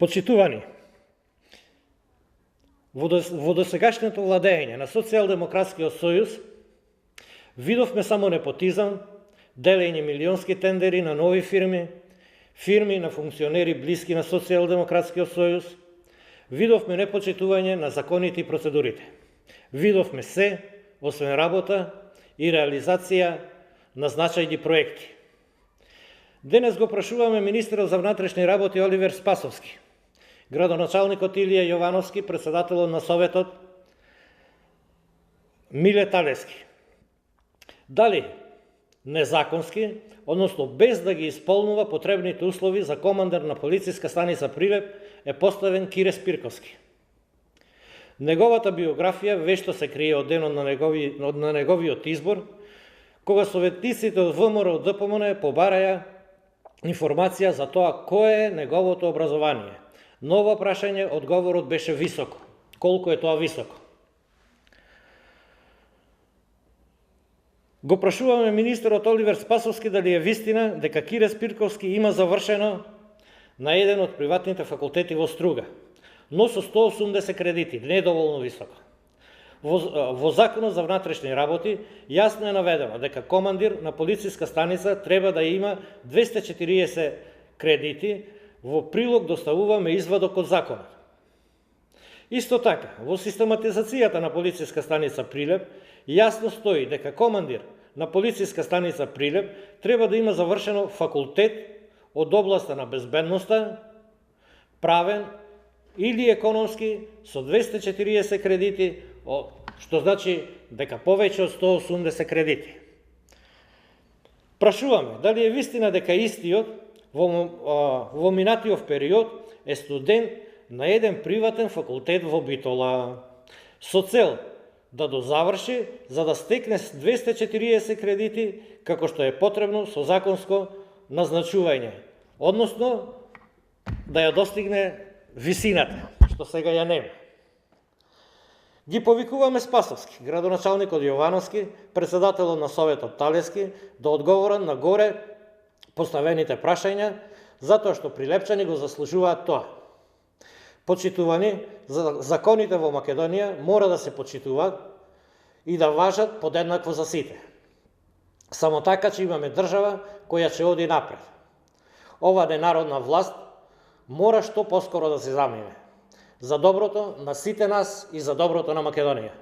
Почитувани, во досегашното владење на Социјалдемократскиот сојуз видовме само непотизам, делење милионски тендери на нови фирми, фирми на функционери блиски на Социјалдемократскиот сојуз, видовме непочитување на законите и процедурите. Видовме се, освен работа и реализација на значајни проекти. Денес го прашуваме министерот за внатрешни работи Оливер Спасовски, градоначалникот Илија Јовановски, председателот на Советот Миле Талески. Дали незаконски, односно без да ги исполнува потребните услови за командир на полициска станица Прилеп е поставен Кире Спирковски. Неговата биографија вешто се крие од денот на неговиот избор, кога советниците од ВМРО од ДПМН побараја информација за тоа кое е неговото образование. Ново прашање, одговорот беше високо. Колку е тоа високо? Го прашуваме министерот Оливер Спасовски дали е вистина дека Кире Спирковски има завршено на еден од приватните факултети во Струга, но со 180 кредити, недоволно високо. Во Законот за внатрешни работи јасно е наведено дека командир на полициска станица треба да има 240 кредити, во прилог доставуваме извадок од законот. Исто така, во систематизацијата на полициска станица Прилеп јасно стои дека командир на полициска станица Прилеп треба да има завршено факултет од областа на безбедноста, правен или економски со 240 кредити, што значи дека повеќе од 180 кредити. Прашуваме дали е вистина дека истиот во минатиот период е студент на еден приватен факултет во Битола, со цел да дозаврши за да стекне 240 кредити, како што е потребно со законско назначување, односно да ја достигне висината, што сега ја нема. Ги повикуваме Спасовски, градоначалникот Јовановски, председателот на Советот Талески, да одговорат на горе поставените прашања, затоа што прилепчани го заслужуваат тоа. Почитувани, законите во Македонија мора да се почитуваат и да важат подеднакво за сите. Само така че имаме држава која ќе оди напред. Ова ненародна власт мора што поскоро да се замине. За доброто на сите нас и за доброто на Македонија.